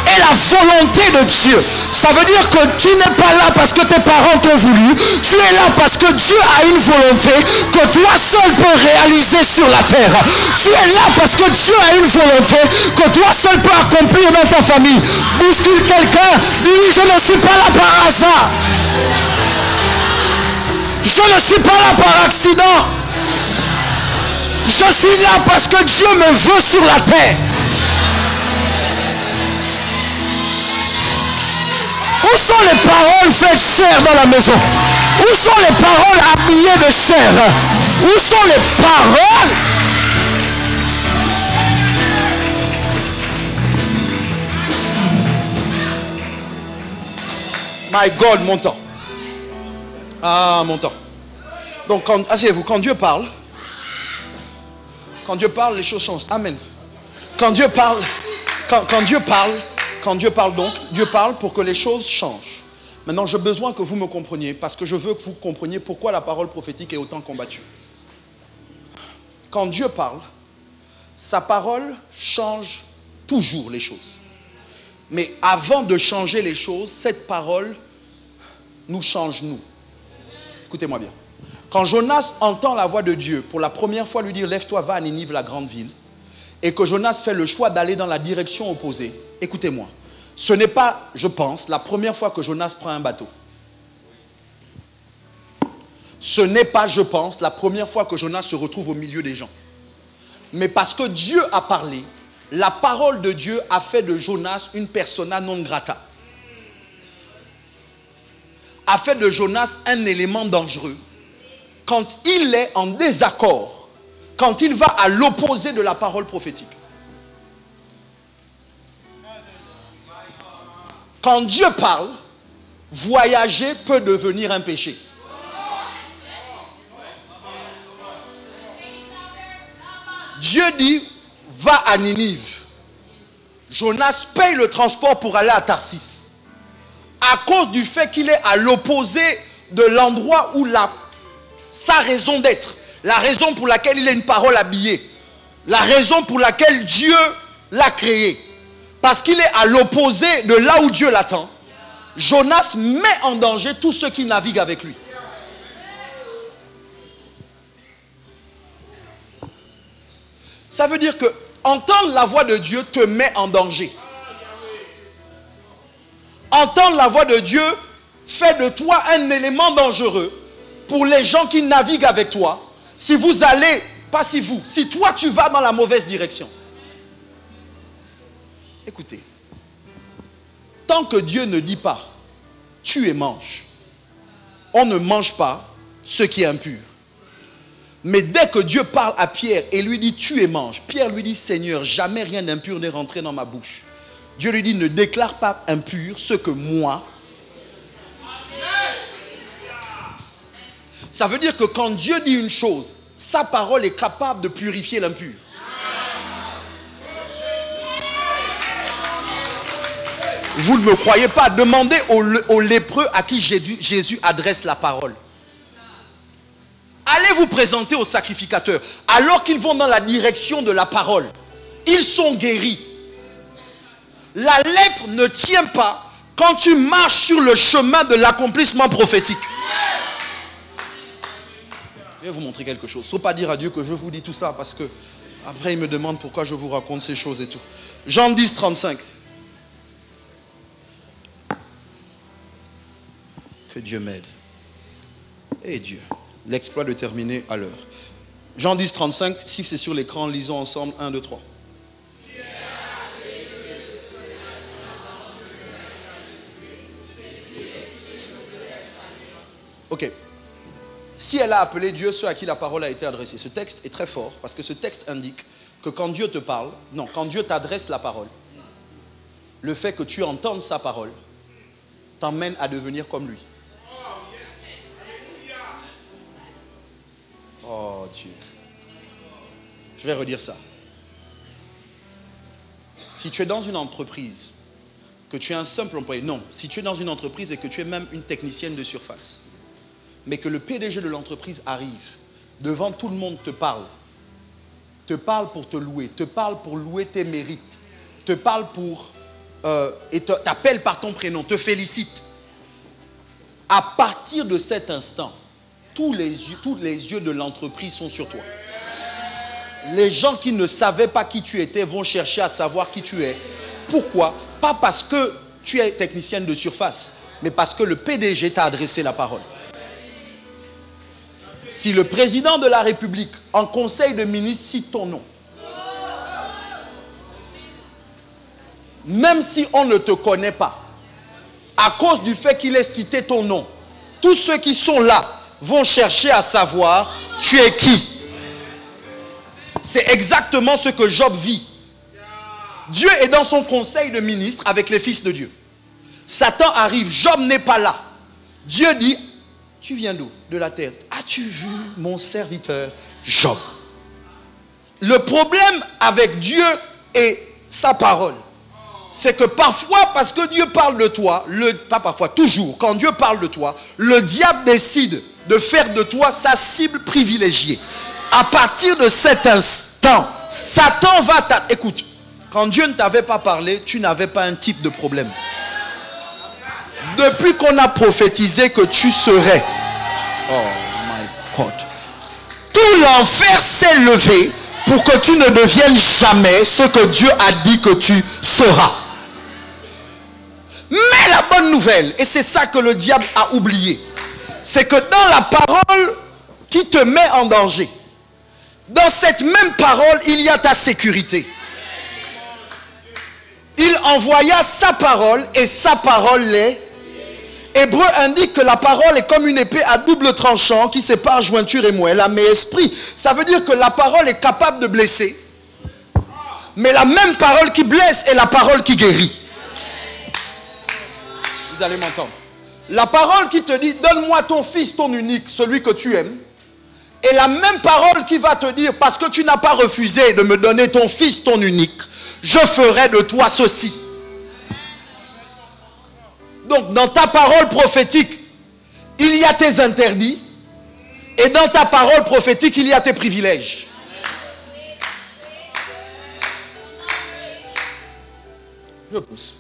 et la volonté de Dieu. Ça veut dire que tu n'es pas là parce que tes parents t'ont voulu. Tu es là parce que Dieu a une volonté que toi seul peux réaliser sur la terre. Tu es là parce que Dieu a une volonté que toi seul peux accomplir dans ta famille. Bouscule quelqu'un, dis-lui, je ne suis pas là par hasard. Je ne suis pas là par accident. Je suis là parce que Dieu me veut sur la terre. Où sont les paroles faites chair dans la maison? Où sont les paroles habillées de chair? Où sont les paroles? My God, mon temps. Ah, mon temps. Donc, asseyez-vous, quand Dieu parle, les choses changent. Amen. Quand Dieu parle, donc, Dieu parle pour que les choses changent. Maintenant, j'ai besoin que vous me compreniez, parce que je veux que vous compreniez pourquoi la parole prophétique est autant combattue. Quand Dieu parle, sa parole change toujours les choses. Mais avant de changer les choses, cette parole nous change nous. Écoutez-moi bien. Quand Jonas entend la voix de Dieu pour la première fois lui dire « Lève-toi, va à Ninive, la grande ville », et que Jonas fait le choix d'aller dans la direction opposée, écoutez-moi, ce n'est pas, je pense, la première fois que Jonas prend un bateau. Ce n'est pas, je pense, la première fois que Jonas se retrouve au milieu des gens. Mais parce que Dieu a parlé, la parole de Dieu a fait de Jonas une persona non grata. A fait de Jonas un élément dangereux. Quand il est en désaccord, quand il va à l'opposé de la parole prophétique. Quand Dieu parle, voyager peut devenir un péché. Dieu dit, va à Ninive. Jonas paye le transport pour aller à Tarsis. À cause du fait qu'il est à l'opposé de l'endroit où sa raison d'être, la raison pour laquelle il a une parole habillée, la raison pour laquelle Dieu l'a créé, parce qu'il est à l'opposé de là où Dieu l'attend, Jonas met en danger tous ceux qui naviguent avec lui. Ça veut dire que entendre la voix de Dieu te met en danger. Entendre la voix de Dieu fait de toi un élément dangereux pour les gens qui naviguent avec toi. Si vous allez, pas si vous, si toi tu vas dans la mauvaise direction. Écoutez, tant que Dieu ne dit pas, tue et mange, on ne mange pas ce qui est impur. Mais dès que Dieu parle à Pierre et lui dit tue et mange, Pierre lui dit Seigneur, jamais rien d'impur n'est rentré dans ma bouche. Dieu lui dit ne déclare pas impur ce que moi. Ça veut dire que quand Dieu dit une chose, sa parole est capable de purifier l'impur. Vous ne me croyez pas? Demandez aux lépreux à qui Jésus adresse la parole. Allez vous présenter aux sacrificateurs. Alors qu'ils vont dans la direction de la parole, ils sont guéris. La lèpre ne tient pas quand tu marches sur le chemin de l'accomplissement prophétique. Je vais vous montrer quelque chose. Il ne faut pas dire à Dieu que je vous dis tout ça parce que après il me demande pourquoi je vous raconte ces choses et tout. Jean 10, 35. Que Dieu m'aide. Et Dieu. L'exploit de terminer à l'heure. Jean 10, 35, si c'est sur l'écran, lisons ensemble. 1, 2, 3. Ok. Si elle a appelé Dieu ceux à qui la parole a été adressée, ce texte est très fort parce que ce texte indique que quand Dieu te parle, non, quand Dieu t'adresse la parole, le fait que tu entendes sa parole t'emmène à devenir comme lui. Oh Dieu. Je vais redire ça. Si tu es dans une entreprise, que tu es un simple employé, non, si tu es dans une entreprise et que tu es même une technicienne de surface, mais que le PDG de l'entreprise arrive, devant tout le monde te parle pour te louer, te parle pour louer tes mérites, te parle pour, et t'appelle par ton prénom, te félicite. À partir de cet instant, tous les yeux de l'entreprise sont sur toi. Les gens qui ne savaient pas qui tu étais vont chercher à savoir qui tu es. Pourquoi? Pas parce que tu es technicienne de surface, mais parce que le PDG t'a adressé la parole. Si le président de la République, en conseil de ministres, cite ton nom, même si on ne te connaît pas, à cause du fait qu'il ait cité ton nom, tous ceux qui sont là vont chercher à savoir tu es qui. C'est exactement ce que Job vit. Dieu est dans son conseil de ministres avec les fils de Dieu. Satan arrive, Job n'est pas là. Dieu dit, tu viens d'où? De la terre. As-tu vu mon serviteur Job? Le problème avec Dieu et sa parole, c'est que parfois, parce que Dieu parle de toi, pas parfois, toujours, quand Dieu parle de toi, le diable décide de faire de toi sa cible privilégiée. À partir de cet instant, Satan va t'attaquer. Écoute, quand Dieu ne t'avait pas parlé, tu n'avais pas un type de problème. Depuis qu'on a prophétisé que tu serais, oh my God, tout l'enfer s'est levé pour que tu ne deviennes jamais ce que Dieu a dit que tu seras. Mais la bonne nouvelle, et c'est ça que le diable a oublié, c'est que dans la parole qui te met en danger, dans cette même parole, il y a ta sécurité. Il envoya sa parole et sa parole l'est. Hébreu indique que la parole est comme une épée à double tranchant qui sépare jointure et moelle, âme et esprit. Ça veut dire que la parole est capable de blesser. Mais la même parole qui blesse est la parole qui guérit. Vous allez m'entendre. La parole qui te dit, donne-moi ton fils, ton unique, celui que tu aimes. Et la même parole qui va te dire, parce que tu n'as pas refusé de me donner ton fils, ton unique, je ferai de toi ceci. Donc, dans ta parole prophétique, il y a tes interdits. Et dans ta parole prophétique, il y a tes privilèges. Je pousse.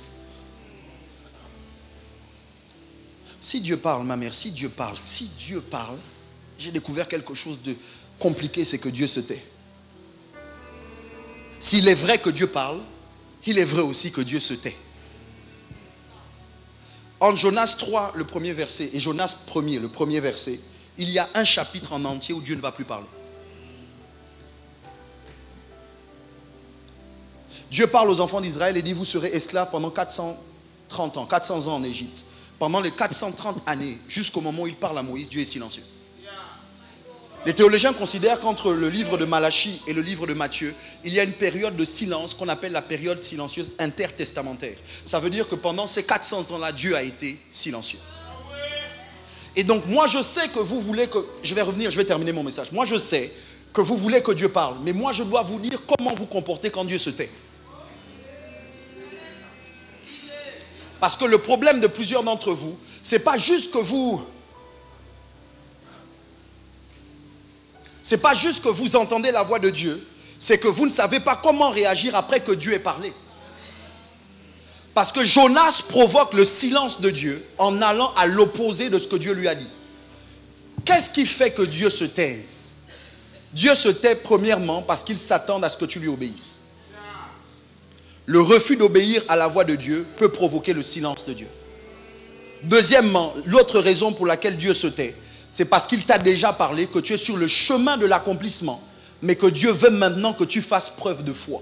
Si Dieu parle, ma mère, si Dieu parle, j'ai découvert quelque chose de compliqué, c'est que Dieu se tait. S'il est vrai que Dieu parle, il est vrai aussi que Dieu se tait. En Jonas 3, le premier verset, et Jonas 1er, le premier verset, il y a un chapitre en entier où Dieu ne va plus parler. Dieu parle aux enfants d'Israël et dit, vous serez esclaves pendant 430 ans, 400 ans en Égypte. Pendant les 430 années, jusqu'au moment où il parle à Moïse, Dieu est silencieux. Les théologiens considèrent qu'entre le livre de Malachie et le livre de Matthieu, il y a une période de silence qu'on appelle la période silencieuse intertestamentaire. Ça veut dire que pendant ces 400 ans-là, Dieu a été silencieux. Et donc moi je sais que vous voulez que... Je vais terminer mon message. Moi je sais que vous voulez que Dieu parle. Mais moi je dois vous dire comment vous comporter quand Dieu se tait. Parce que le problème de plusieurs d'entre vous, c'est pas juste que vous... C'est pas juste que vous entendez la voix de Dieu, c'est que vous ne savez pas comment réagir après que Dieu ait parlé. Parce que Jonas provoque le silence de Dieu en allant à l'opposé de ce que Dieu lui a dit. Qu'est-ce qui fait que Dieu se taise? Dieu se tait premièrement parce qu'il s'attend à ce que tu lui obéisses. Le refus d'obéir à la voix de Dieu peut provoquer le silence de Dieu. Deuxièmement, l'autre raison pour laquelle Dieu se tait, c'est parce qu'il t'a déjà parlé que tu es sur le chemin de l'accomplissement, mais que Dieu veut maintenant que tu fasses preuve de foi.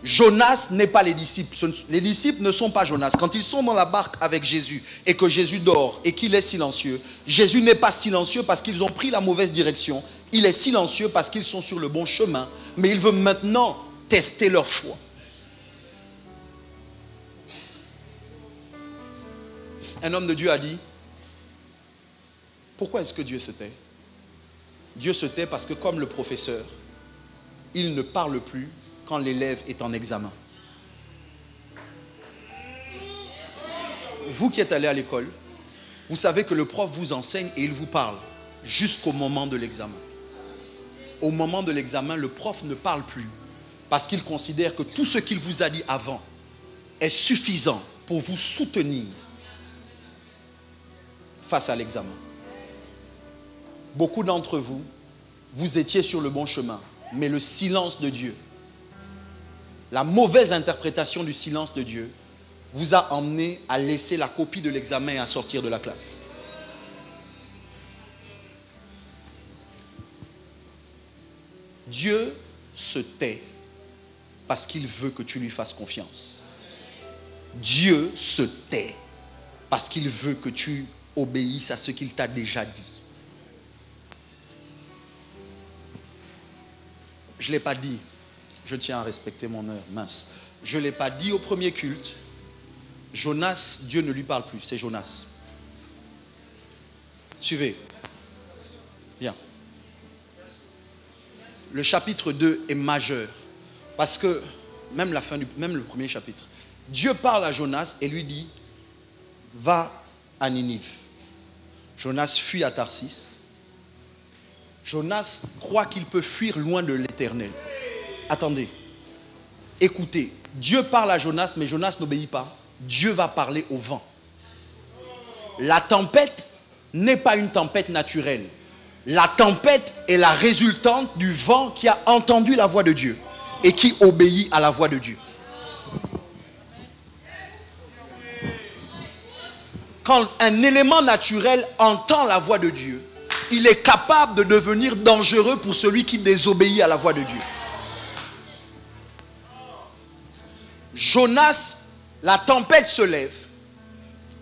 Jonas n'est pas les disciples. Les disciples ne sont pas Jonas. Quand ils sont dans la barque avec Jésus et que Jésus dort et qu'il est silencieux, Jésus n'est pas silencieux parce qu'ils ont pris la mauvaise direction. Il est silencieux parce qu'ils sont sur le bon chemin. Mais il veut maintenant tester leur foi. Un homme de Dieu a dit, pourquoi est-ce que Dieu se tait? Dieu se tait parce que comme le professeur, il ne parle plus quand l'élève est en examen. Vous qui êtes allé à l'école, vous savez que le prof vous enseigne et il vous parle jusqu'au moment de l'examen. Au moment de l'examen, le prof ne parle plus parce qu'il considère que tout ce qu'il vous a dit avant est suffisant pour vous soutenir face à l'examen. Beaucoup d'entre vous, vous étiez sur le bon chemin, mais le silence de Dieu, la mauvaise interprétation du silence de Dieu vous a emmené à laisser la copie de l'examen et à sortir de la classe. Dieu se tait parce qu'il veut que tu lui fasses confiance. Dieu se tait parce qu'il veut que tu obéisses à ce qu'il t'a déjà dit. Je ne l'ai pas dit. Je tiens à respecter mon heure, mince. Je ne l'ai pas dit au premier culte. Jonas, Dieu ne lui parle plus, c'est Jonas. Suivez. Bien. Le chapitre 2 est majeur. Parce que, même le premier chapitre, Dieu parle à Jonas et lui dit, va à Ninive. Jonas fuit à Tarsis. Jonas croit qu'il peut fuir loin de l'Éternel. Attendez, écoutez, Dieu parle à Jonas, mais Jonas n'obéit pas. Dieu va parler au vent. La tempête n'est pas une tempête naturelle. La tempête est la résultante du vent qui a entendu la voix de Dieu et qui obéit à la voix de Dieu. Quand un élément naturel entend la voix de Dieu, il est capable de devenir dangereux pour celui qui désobéit à la voix de Dieu. Jonas, la tempête se lève.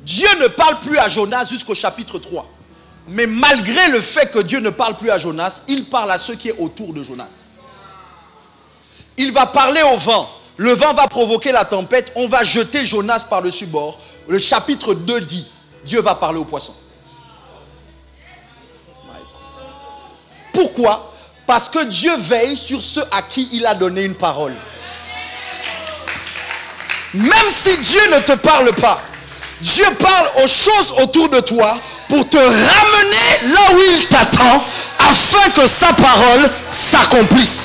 Dieu ne parle plus à Jonas jusqu'au chapitre 3. Mais malgré le fait que Dieu ne parle plus à Jonas, il parle à ceux qui sont autour de Jonas. Il va parler au vent. Le vent va provoquer la tempête. On va jeter Jonas par-dessus bord. Le chapitre 2 dit, Dieu va parler aux poissons. Pourquoi? Parce que Dieu veille sur ceux à qui il a donné une parole. Même si Dieu ne te parle pas, Dieu parle aux choses autour de toi pour te ramener là où il t'attend afin que sa parole s'accomplisse.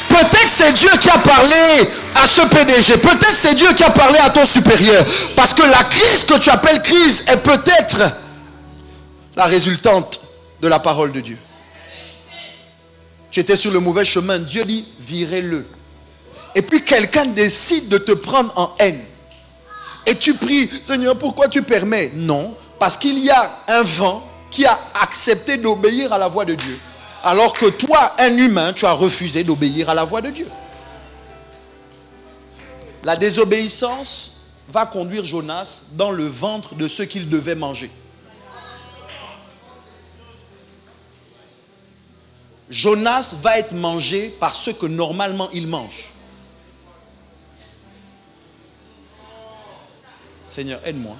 Peut-être c'est Dieu qui a parlé à ce PDG, peut-être c'est Dieu qui a parlé à ton supérieur, parce que la crise que tu appelles crise est peut-être la résultante de la parole de Dieu. Tu étais sur le mauvais chemin, Dieu dit virez-le. Et puis quelqu'un décide de te prendre en haine. Et tu pries, Seigneur, pourquoi tu permets? Non, parce qu'il y a un vent qui a accepté d'obéir à la voix de Dieu. Alors que toi, un humain, tu as refusé d'obéir à la voix de Dieu. La désobéissance va conduire Jonas dans le ventre de ceux qu'il devait manger. Jonas va être mangé par ceux que normalement il mange. Seigneur, aide-moi.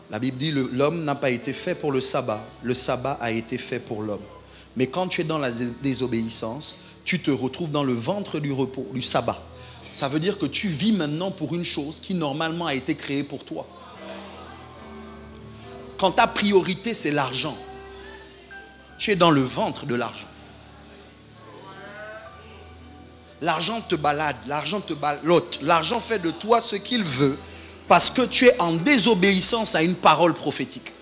La Bible dit l'homme n'a pas été fait pour le sabbat a été fait pour l'homme. Mais quand tu es dans la désobéissance, tu te retrouves dans le ventre du repos, du sabbat. Ça veut dire que tu vis maintenant pour une chose qui normalement a été créée pour toi. Quand ta priorité c'est l'argent, tu es dans le ventre de l'argent. L'argent te balade, l'argent te ballotte, l'argent fait de toi ce qu'il veut parce que tu es en désobéissance à une parole prophétique.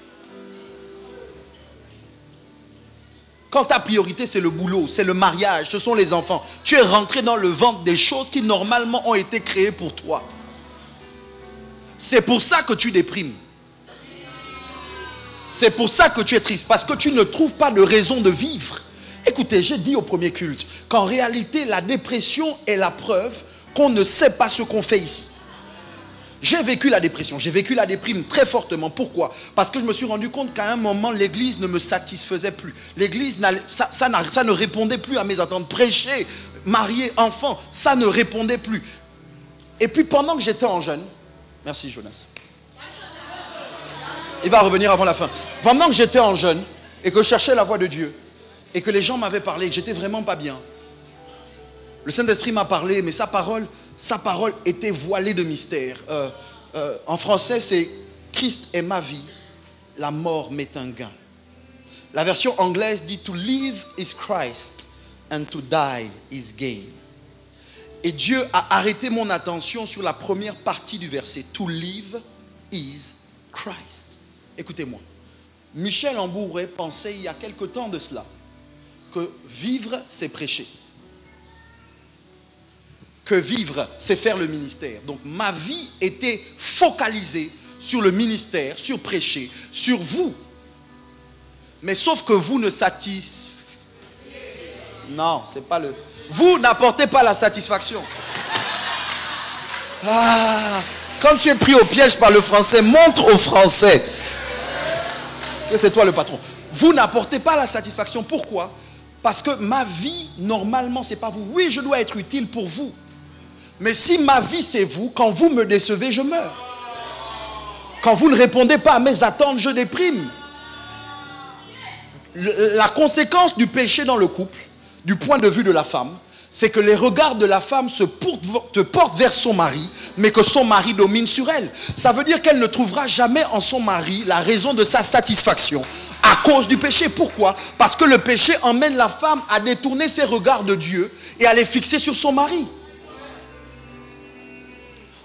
Quand ta priorité, c'est le boulot, c'est le mariage, ce sont les enfants, tu es rentré dans le ventre des choses qui normalement ont été créées pour toi. C'est pour ça que tu déprimes. C'est pour ça que tu es triste, parce que tu ne trouves pas de raison de vivre. Écoutez, j'ai dit au premier culte qu'en réalité, la dépression est la preuve qu'on ne sait pas ce qu'on fait ici. J'ai vécu la dépression, j'ai vécu la déprime très fortement. Pourquoi? Parce que je me suis rendu compte qu'à un moment, l'église ne me satisfaisait plus. L'église, ça ne répondait plus à mes attentes. Prêcher, marier, enfant, ça ne répondait plus. Et puis pendant que j'étais en jeûne, merci Jonas. Il va revenir avant la fin. Pendant que j'étais en jeûne et que je cherchais la voix de Dieu et que les gens m'avaient parlé et que j'étais vraiment pas bien, le Saint-Esprit m'a parlé, mais sa parole était voilée de mystère. En français, c'est « Christ est ma vie, la mort m'est un gain ». La version anglaise dit « To live is Christ and to die is gain ». Et Dieu a arrêté mon attention sur la première partie du verset « To live is Christ ». Écoutez-moi, Michel Ambouret pensait il y a quelque temps de cela que vivre, c'est prêcher. Que vivre, c'est faire le ministère. Donc ma vie était focalisée sur le ministère, sur prêcher, sur vous. Mais sauf que vous ne satisfaites. Non, c'est pas le... Vous n'apportez pas la satisfaction. Ah, quand tu es pris au piège par le français, montre au français que c'est toi le patron. Vous n'apportez pas la satisfaction. Pourquoi? Parce que ma vie, normalement, c'est pas vous. Oui, je dois être utile pour vous. Mais si ma vie c'est vous, quand vous me décevez, je meurs. Quand vous ne répondez pas à mes attentes, je déprime. La conséquence du péché dans le couple, du point de vue de la femme, c'est que les regards de la femme te portent vers son mari, mais que son mari domine sur elle. Ça veut dire qu'elle ne trouvera jamais en son mari la raison de sa satisfaction à cause du péché. Pourquoi? Parce que le péché emmène la femme à détourner ses regards de Dieu et à les fixer sur son mari.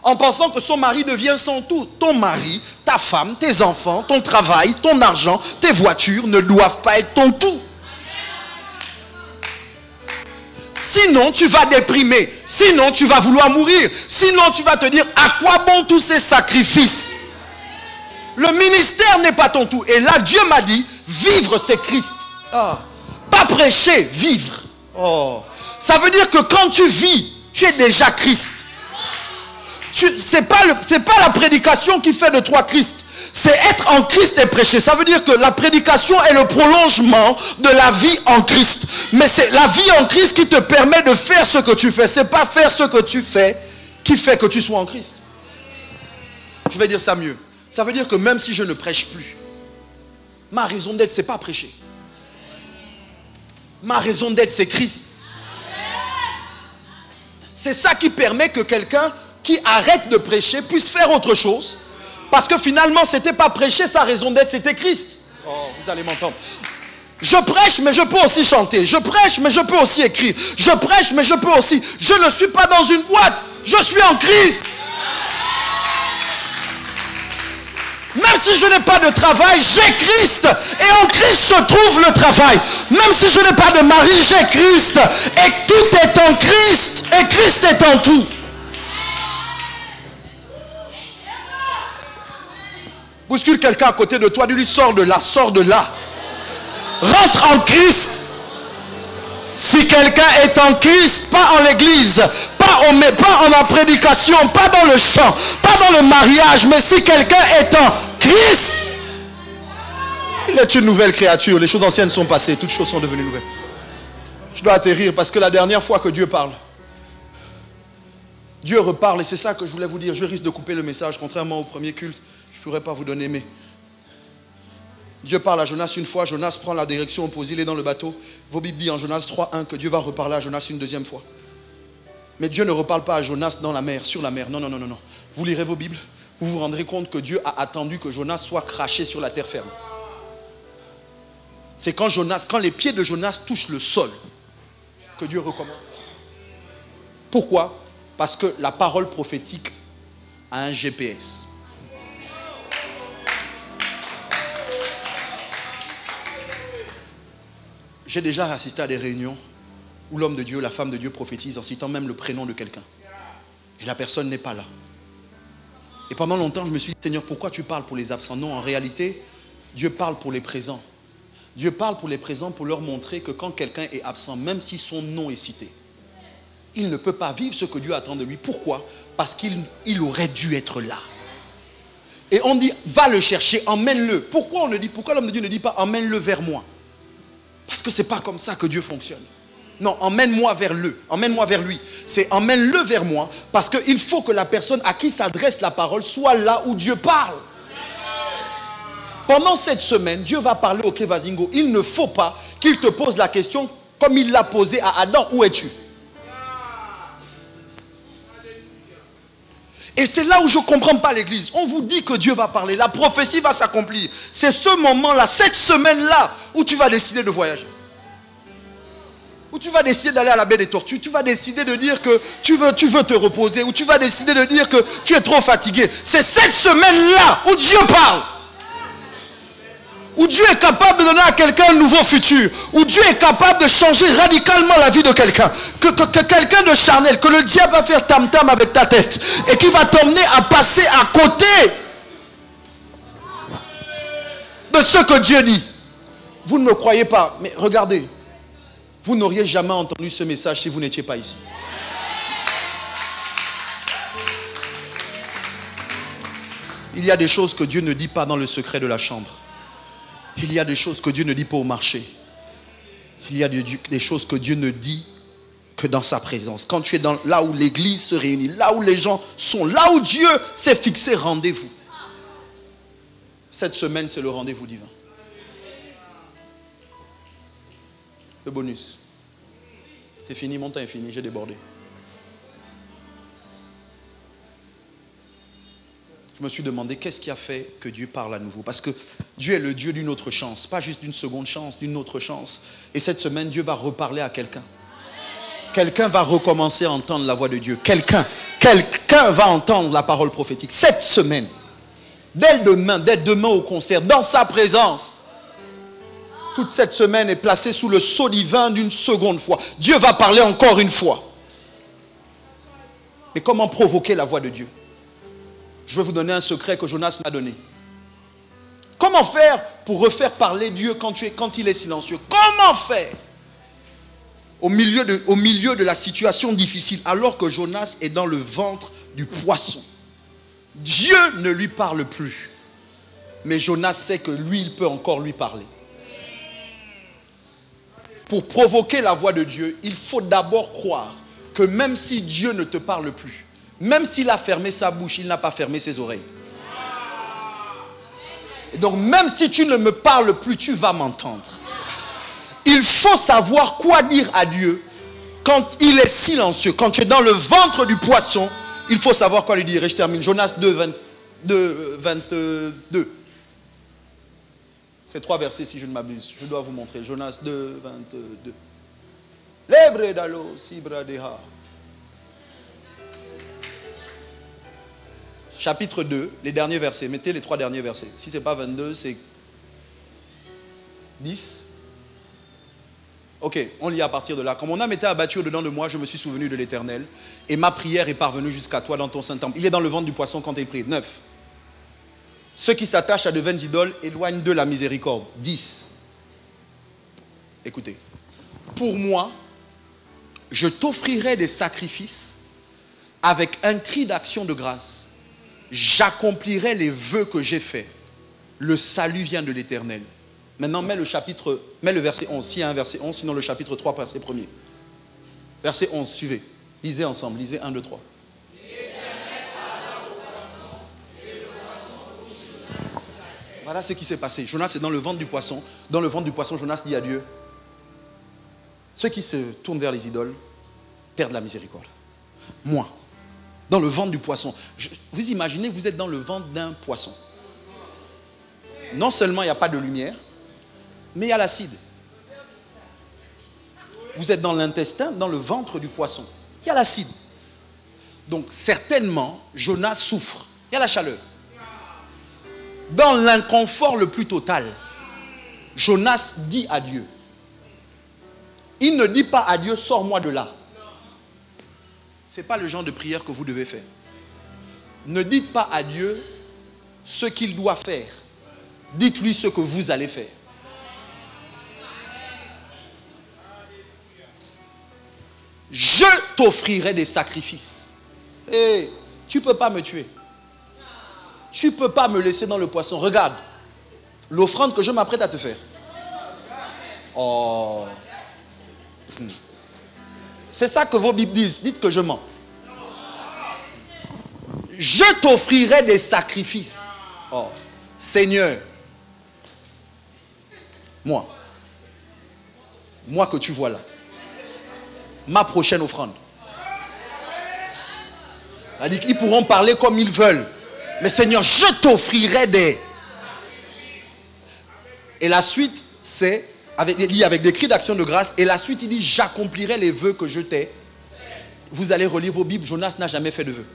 En pensant que son mari devient son tout. Ton mari, ta femme, tes enfants, ton travail, ton argent, tes voitures ne doivent pas être ton tout. Sinon, tu vas déprimer. Sinon, tu vas vouloir mourir. Sinon, tu vas te dire, à quoi bon tous ces sacrifices? Le ministère n'est pas ton tout. Et là, Dieu m'a dit, vivre, c'est Christ. Ah. Pas prêcher, vivre. Oh. Ça veut dire que quand tu vis, tu es déjà Christ. C'est pas la prédication qui fait de toi Christ. C'est être en Christ et prêcher. Ça veut dire que la prédication est le prolongement de la vie en Christ. Mais c'est la vie en Christ qui te permet de faire ce que tu fais. C'est pas faire ce que tu fais qui fait que tu sois en Christ. Je vais dire ça mieux. Ça veut dire que même si je ne prêche plus, ma raison d'être, c'est pas prêcher. Ma raison d'être, c'est Christ. C'est ça qui permet que quelqu'un qui arrête de prêcher puisse faire autre chose. Parce que finalement, ce n'était pas prêcher, sa raison d'être, c'était Christ. Oh, vous allez m'entendre. Je prêche, mais je peux aussi chanter. Je prêche, mais je peux aussi écrire. Je prêche, mais je peux aussi... Je ne suis pas dans une boîte. Je suis en Christ. Même si je n'ai pas de travail, j'ai Christ. Et en Christ se trouve le travail. Même si je n'ai pas de mari, j'ai Christ. Et tout est en Christ. Et Christ est en tout. Bouscule quelqu'un à côté de toi, lui sors de là, sors de là. Rentre en Christ. Si quelqu'un est en Christ, pas en l'église, pas en la prédication, pas dans le chant, pas dans le mariage, mais si quelqu'un est en Christ, il est une nouvelle créature. Les choses anciennes sont passées, toutes choses sont devenues nouvelles. Je dois atterrir parce que la dernière fois que Dieu parle, Dieu reparle et c'est ça que je voulais vous dire. Je risque de couper le message, contrairement au premier culte. Je ne pourrais pas vous donner, mais Dieu parle à Jonas une fois, Jonas prend la direction opposée, il est dans le bateau. Vos Bibles disent en Jonas 3:1 que Dieu va reparler à Jonas une deuxième fois. Mais Dieu ne reparle pas à Jonas dans la mer, sur la mer. Non, non, non, non, non. Vous lirez vos Bibles, vous vous rendrez compte que Dieu a attendu que Jonas soit craché sur la terre ferme. C'est quand les pieds de Jonas touchent le sol que Dieu recommande. Pourquoi? Parce que la parole prophétique a un GPS. J'ai déjà assisté à des réunions où l'homme de Dieu, la femme de Dieu prophétise en citant même le prénom de quelqu'un. Et la personne n'est pas là. Et pendant longtemps, je me suis dit, Seigneur, pourquoi tu parles pour les absents? Non, en réalité, Dieu parle pour les présents. Dieu parle pour les présents pour leur montrer que quand quelqu'un est absent, même si son nom est cité, il ne peut pas vivre ce que Dieu attend de lui. Pourquoi? Parce qu'il aurait dû être là. Et on dit, va le chercher, emmène-le. Pourquoi l'homme de Dieu ne dit pas, emmène-le vers moi? Parce que ce n'est pas comme ça que Dieu fonctionne. Non, emmène-moi vers lui. C'est emmène-le vers moi, parce qu'il faut que la personne à qui s'adresse la parole soit là où Dieu parle. Pendant cette semaine, Dieu va parler au Kevazingo. Il ne faut pas qu'il te pose la question comme il l'a posée à Adam, où es-tu? Et c'est là où je ne comprends pas l'église. On vous dit que Dieu va parler, la prophétie va s'accomplir. C'est ce moment-là, cette semaine-là, où tu vas décider de voyager. Où tu vas décider d'aller à la baie des Tortues. Tu vas décider de dire que tu veux te reposer. Ou tu vas décider de dire que tu es trop fatigué. C'est cette semaine-là où Dieu parle. Où Dieu est capable de donner à quelqu'un un nouveau futur. Où Dieu est capable de changer radicalement la vie de quelqu'un. Que quelqu'un de charnel, que le diable va faire tam-tam avec ta tête. Et qui va t'emmener à passer à côté de ce que Dieu dit. Vous ne me croyez pas, mais regardez. Vous n'auriez jamais entendu ce message si vous n'étiez pas ici. Il y a des choses que Dieu ne dit pas dans le secret de la chambre. Il y a des choses que Dieu ne dit pas au marché. Il y a des choses que Dieu ne dit que dans sa présence. Quand tu es là où l'église se réunit, là où les gens sont, là où Dieu s'est fixé rendez-vous. Cette semaine, c'est le rendez-vous divin. Le bonus. C'est fini, mon temps est fini, j'ai débordé. Je me suis demandé qu'est-ce qui a fait que Dieu parle à nouveau. Parce que Dieu est le Dieu d'une autre chance. Pas juste d'une seconde chance, d'une autre chance. Et cette semaine, Dieu va reparler à quelqu'un. Quelqu'un va recommencer à entendre la voix de Dieu. Quelqu'un va entendre la parole prophétique. Cette semaine, dès demain au concert, dans sa présence. Toute cette semaine est placée sous le sceau divin d'une seconde fois. Dieu va parler encore une fois. Mais comment provoquer la voix de Dieu? Je vais vous donner un secret que Jonas m'a donné. Comment faire pour refaire parler Dieu quand il est silencieux? Comment faire au milieu de la situation difficile, alors que Jonas est dans le ventre du poisson? Dieu ne lui parle plus. Mais Jonas sait que lui, il peut encore lui parler. Pour provoquer la voix de Dieu, il faut d'abord croire que même si Dieu ne te parle plus, même s'il a fermé sa bouche, il n'a pas fermé ses oreilles. Et donc même si tu ne me parles plus, tu vas m'entendre. Il faut savoir quoi dire à Dieu quand il est silencieux. Quand tu es dans le ventre du poisson, il faut savoir quoi lui dire. Et je termine. Jonas 2, 22. C'est 3 versets si je ne m'abuse. Je dois vous montrer. Jonas 2, 22. Lebre dalo sibra deha. Chapitre 2, les derniers versets. Mettez les 3 derniers versets. Si ce n'est pas 22, c'est 10. Ok, on lit à partir de là. Quand mon âme était abattue au-dedans de moi, je me suis souvenu de l'Éternel. Et ma prière est parvenue jusqu'à toi dans ton saint temple. Il est dans le ventre du poisson quand il prie. 9. Ceux qui s'attachent à de vaines idoles éloignent de la miséricorde. 10. Écoutez. Pour moi, je t'offrirai des sacrifices avec un cri d'action de grâce. J'accomplirai les vœux que j'ai faits. Le salut vient de l'Éternel. Maintenant, mets le verset 11. S'il y a un verset 11, sinon le chapitre 3, verset 1er. Verset 11, suivez. Lisez ensemble. Lisez 1, 2, 3. Voilà ce qui s'est passé. Jonas est dans le ventre du poisson. Dans le ventre du poisson, Jonas dit à Dieu: ceux qui se tournent vers les idoles perdent la miséricorde. Moi, dans le ventre du poisson. Vous imaginez, vous êtes dans le ventre d'un poisson. Non seulement il n'y a pas de lumière, mais il y a l'acide. Vous êtes dans l'intestin, dans le ventre du poisson. Il y a l'acide. Donc certainement, Jonas souffre. Il y a la chaleur. Dans l'inconfort le plus total, Jonas dit à Dieu: il ne dit pas à Dieu, sors-moi de là. Ce n'est pas le genre de prière que vous devez faire. Ne dites pas à Dieu ce qu'il doit faire. Dites-lui ce que vous allez faire. Je t'offrirai des sacrifices. Hey, tu ne peux pas me tuer. Tu ne peux pas me laisser dans le poisson. Regarde, l'offrande que je m'apprête à te faire. Oh. C'est ça que vos Bibles disent. Dites que je mens. Je t'offrirai des sacrifices. Oh. Seigneur, moi que tu vois là, ma prochaine offrande. Ils pourront parler comme ils veulent. Mais Seigneur, je t'offrirai des... Et la suite, c'est avec des cris d'action de grâce. Et la suite, il dit, j'accomplirai les vœux que je t'ai. Vous allez relire vos Bibles. Jonas n'a jamais fait de vœux.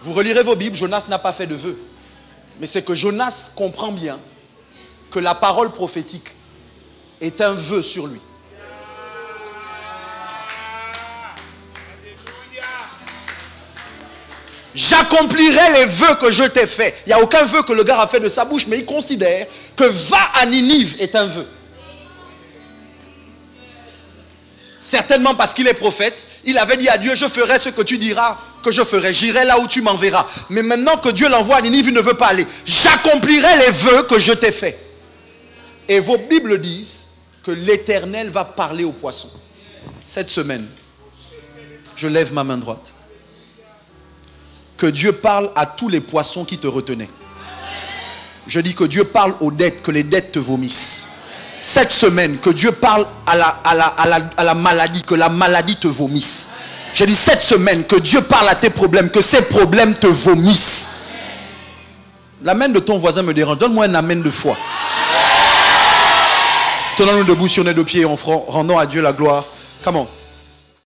Vous relirez vos Bibles. Jonas n'a pas fait de vœux. Mais c'est que Jonas comprend bien que la parole prophétique est un vœu sur lui. J'accomplirai les vœux que je t'ai faits. Il n'y a aucun vœu que le gars a fait de sa bouche, mais il considère que va à Ninive est un vœu. Certainement parce qu'il est prophète, il avait dit à Dieu, je ferai ce que tu diras que je ferai. J'irai là où tu m'enverras. Mais maintenant que Dieu l'envoie à Ninive, il ne veut pas aller. J'accomplirai les vœux que je t'ai faits. Et vos Bibles disent que l'Éternel va parler aux poissons. Cette semaine, je lève ma main droite. Que Dieu parle à tous les poissons qui te retenaient. Je dis que Dieu parle aux dettes, que les dettes te vomissent. Cette semaine, que Dieu parle à la maladie, que la maladie te vomisse. Je dis cette semaine, que Dieu parle à tes problèmes, que ces problèmes te vomissent. L'amen de ton voisin me dérange. Donne-moi un amen de foi. Tenons-nous debout sur nos deux pieds en front, rendons à Dieu la gloire. Come on.